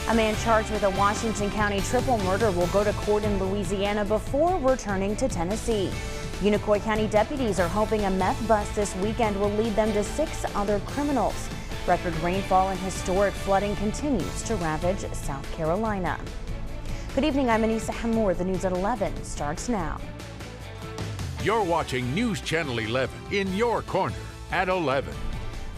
A man charged with a Washington County triple murder will go to court in Louisiana before returning to Tennessee. Unicoi County deputies are hoping a meth bust this weekend will lead them to 6 other criminals. Record rainfall and historic flooding continues to ravage South Carolina. Good evening, I'm Anissa Hammour. The news at 11 starts now. You're watching News Channel 11 in your corner at 11.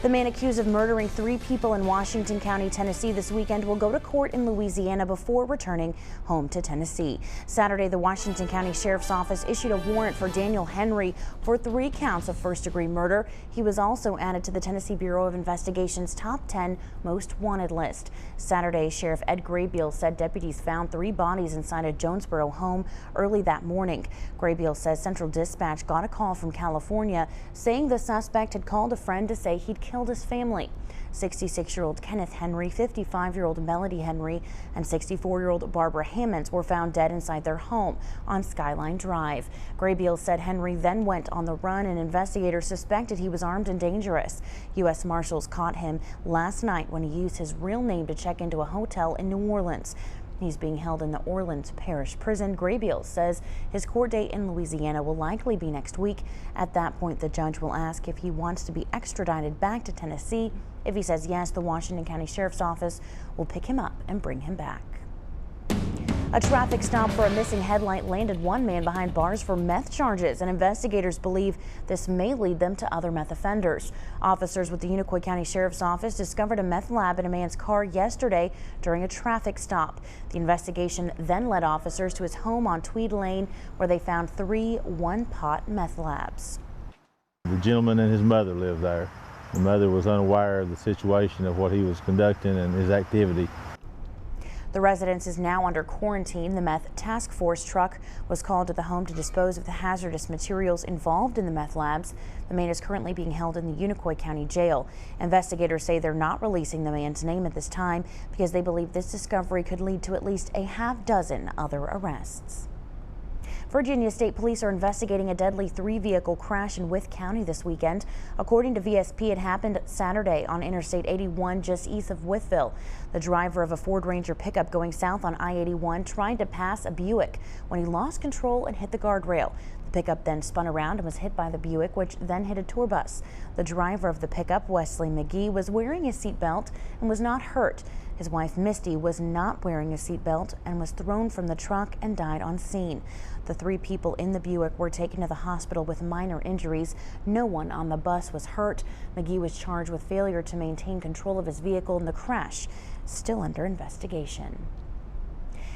The man accused of murdering 3 people in Washington County, Tennessee this weekend will go to court in Louisiana before returning home to Tennessee. Saturday, the Washington County Sheriff's Office issued a warrant for Daniel Henry for 3 counts of first-degree murder. He was also added to the Tennessee Bureau of Investigation's top 10 most wanted list. Saturday, Sheriff Ed Graybeal said deputies found 3 bodies inside a Jonesboro home early that morning. Graybeal says Central Dispatch got a call from California saying the suspect had called a friend to say he'd killed his family. 66-year-old Kenneth Henry, 55-year-old Melody Henry, and 64-year-old Barbara Hammonds were found dead inside their home on Skyline Drive. Graybeal said Henry then went on the run and investigators suspected he was armed and dangerous. U.S. Marshals caught him last night when he used his real name to check into a hotel in New Orleans. He's being held in the Orleans Parish Prison. Graybeal says his court date in Louisiana will likely be next week. At that point, the judge will ask if he wants to be extradited back to Tennessee. If he says yes, the Washington County Sheriff's Office will pick him up and bring him back. A traffic stop for a missing headlight landed 1 man behind bars for meth charges, and investigators believe this may lead them to other meth offenders. Officers with the Unicoi County Sheriff's Office discovered a meth lab in a man's car yesterday during a traffic stop. The investigation then led officers to his home on Tweed Lane, where they found 3 one-pot meth labs. The gentleman and his mother lived there. The mother was unaware of the situation of what he was conducting and his activity. The residence is now under quarantine. The meth task force truck was called to the home to dispose of the hazardous materials involved in the meth labs. The man is currently being held in the Unicoi County Jail. Investigators say they're not releasing the man's name at this time because they believe this discovery could lead to at least a half-dozen other arrests. Virginia State Police are investigating a deadly 3-vehicle crash in Wythe County this weekend. According to VSP, it happened Saturday on Interstate 81 just east of Wytheville. The driver of a Ford Ranger pickup going south on I-81 tried to pass a Buick when he lost control and hit the guardrail. The pickup then spun around and was hit by the Buick, which then hit a tour bus. The driver of the pickup, Wesley McGee, was wearing a seatbelt and was not hurt. His wife, Misty, was not wearing a seatbelt and was thrown from the truck and died on scene. The 3 people in the Buick were taken to the hospital with minor injuries. No one on the bus was hurt. McGee was charged with failure to maintain control of his vehicle in the crash, still under investigation.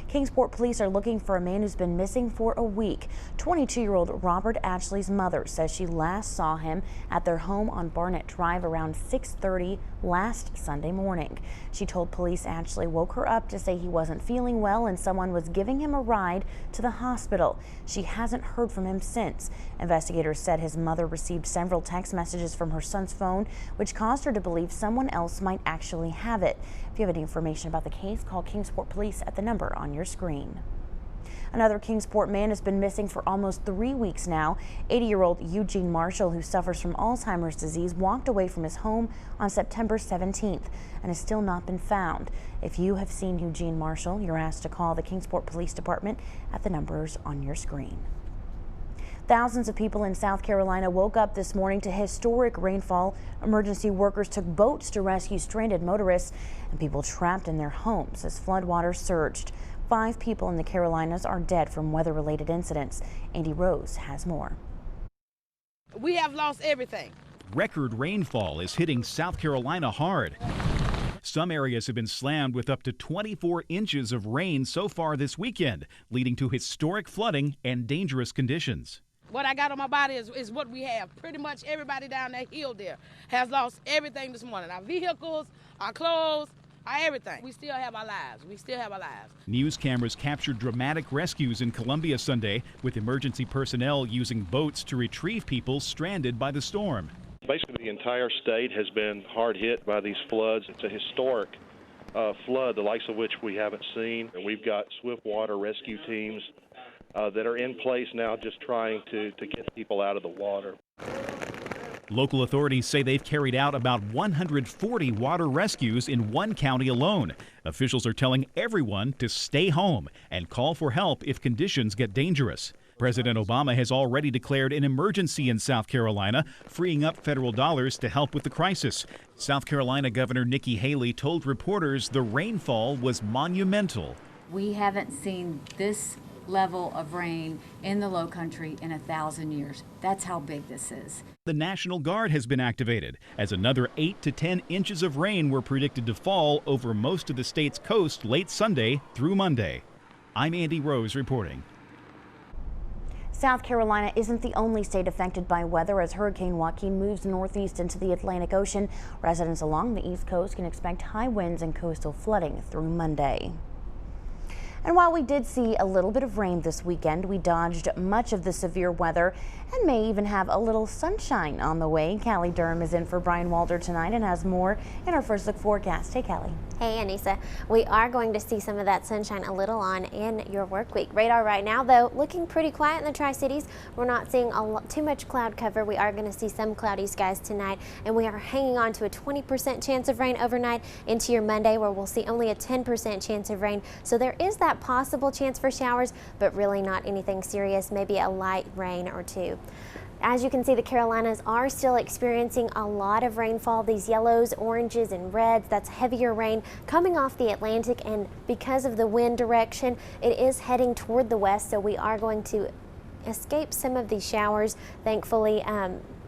Kingsport police are looking for a man who's been missing for a week. 22-year-old Robert Ashley's mother says she last saw him at their home on Barnett Drive around 6:30 last Sunday morning. She told police Ashley woke her up to say he wasn't feeling well and someone was giving him a ride to the hospital. She hasn't heard from him since. Investigators said his mother received several text messages from her son's phone, which caused her to believe someone else might actually have it. If you have any information about the case, call Kingsport Police at the number on your screen. Another Kingsport man has been missing for almost 3 weeks now. 80-year-old Eugene Marshall, who suffers from Alzheimer's disease, walked away from his home on September 17th and has still not been found. If you have seen Eugene Marshall, you're asked to call the Kingsport Police Department at the numbers on your screen. Thousands of people in South Carolina woke up this morning to historic rainfall. Emergency workers took boats to rescue stranded motorists and people trapped in their homes as floodwaters surged. 5 people in the Carolinas are dead from weather-related incidents. Andy Rose has more. We have lost everything. Record rainfall is hitting South Carolina hard. Some areas have been slammed with up to 24 inches of rain so far this weekend, leading to historic flooding and dangerous conditions. What I got on my body is what we have. Pretty much everybody down that hill there has lost everything this morning. Our vehicles, our clothes, our everything. We still have our lives. We still have our lives. News cameras captured dramatic rescues in Columbia Sunday, with emergency personnel using boats to retrieve people stranded by the storm. Basically, the entire state has been hard hit by these floods. It's a historic flood, the likes of which we haven't seen. We've got swift water rescue teams that are in place now just trying to get people out of the water. Local authorities say they've carried out about 140 water rescues in one county alone. Officials are telling everyone to stay home and call for help if conditions get dangerous. President Obama has already declared an emergency in South Carolina, freeing up federal dollars to help with the crisis. South Carolina Governor Nikki Haley told reporters the rainfall was monumental. We haven't seen this level of rain in the Lowcountry in 1,000 years. That's how big this is. The National Guard has been activated as another 8 to 10 inches of rain were predicted to fall over most of the state's coast late Sunday through Monday. I'm Andy Rose reporting. South Carolina isn't the only state affected by weather as Hurricane Joaquin moves northeast into the Atlantic Ocean. Residents along the East Coast can expect high winds and coastal flooding through Monday. And while we did see a little bit of rain this weekend, we dodged much of the severe weather and may even have a little sunshine on the way. Callie Durham is in for Brian Walder tonight and has more in our first look forecast. Hey, Callie. Hey, Anissa. We are going to see some of that sunshine a little on in your work week. Radar right now, though, looking pretty quiet in the Tri-Cities. We're not seeing too much cloud cover. We are going to see some cloudy skies tonight, and we are hanging on to a 20% chance of rain overnight into your Monday, where we'll see only a 10% chance of rain. So there is that possible chance for showers, but really not anything serious, maybe a light rain or two. As you can see, the Carolinas are still experiencing a lot of rainfall. These yellows, oranges, and reds, that's heavier rain coming off the Atlantic, and because of the wind direction, it is heading toward the west, so we are going to escape some of these showers, thankfully.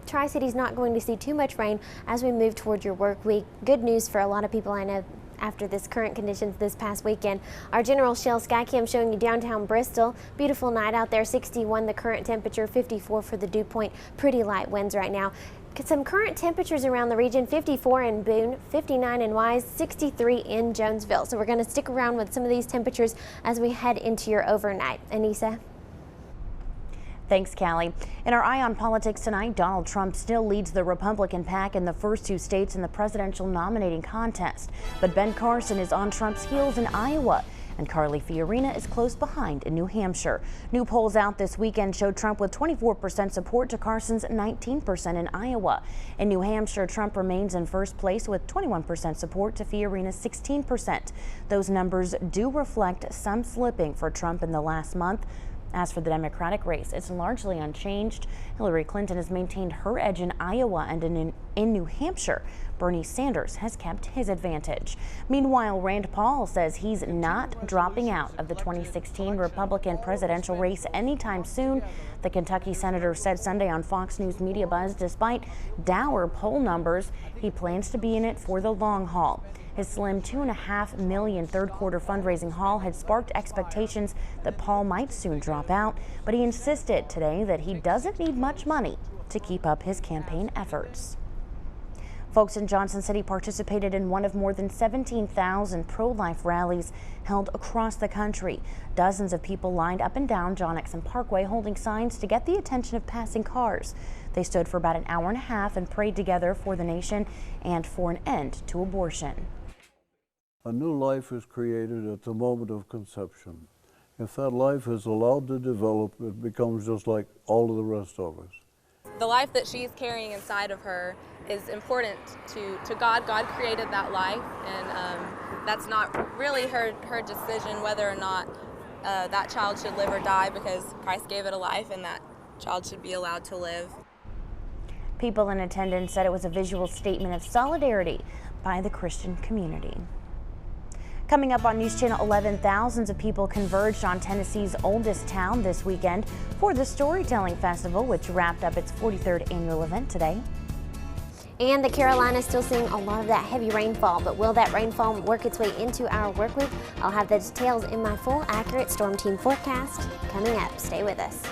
Tri-City's not going to see too much rain as we move toward your work week. Good news for a lot of people I know after this current conditions this past weekend. Our General Shell Skycam showing you downtown Bristol. Beautiful night out there, 61 the current temperature, 54 for the dew point. Pretty light winds right now. Some current temperatures around the region, 54 in Boone, 59 in Wise, 63 in Jonesville. So we're going to stick around with some of these temperatures as we head into your overnight. Anissa? Thanks, Callie. In our Eye on Politics tonight, Donald Trump still leads the Republican pack in the first two states in the presidential nominating contest. But Ben Carson is on Trump's heels in Iowa, and Carly Fiorina is close behind in New Hampshire. New polls out this weekend showed Trump with 24% support to Carson's 19% in Iowa. In New Hampshire, Trump remains in first place with 21% support to Fiorina's 16%. Those numbers do reflect some slipping for Trump in the last month. As for the Democratic race, it's largely unchanged. Hillary Clinton has maintained her edge in Iowa, and in New Hampshire, Bernie Sanders has kept his advantage. Meanwhile, Rand Paul says he's not dropping out of the 2016 Republican presidential race anytime soon. The Kentucky senator said Sunday on Fox News Media Buzz, despite dour poll numbers, he plans to be in it for the long haul. His slim $2.5 million third-quarter fundraising haul had sparked expectations that Paul might soon drop out, but he insisted today that he doesn't need much money to keep up his campaign efforts. Folks in Johnson City participated in one of more than 17,000 pro-life rallies held across the country. Dozens of people lined up and down John Exum Parkway holding signs to get the attention of passing cars. They stood for about an hour and a half and prayed together for the nation and for an end to abortion. A new life is created at the moment of conception. If that life is allowed to develop, it becomes just like all of the rest of us. The life that she's carrying inside of her is important to God. God created that life, and that's not really her decision whether or not that child should live or die, because Christ gave it a life and that child should be allowed to live. People in attendance said it was a visual statement of solidarity by the Christian community. Coming up on News Channel 11, thousands of people converged on Tennessee's oldest town this weekend for the Storytelling Festival, which wrapped up its 43rd annual event today. And the Carolinas still seeing a lot of that heavy rainfall, but will that rainfall work its way into our work week? I'll have the details in my full accurate Storm Team forecast coming up. Stay with us.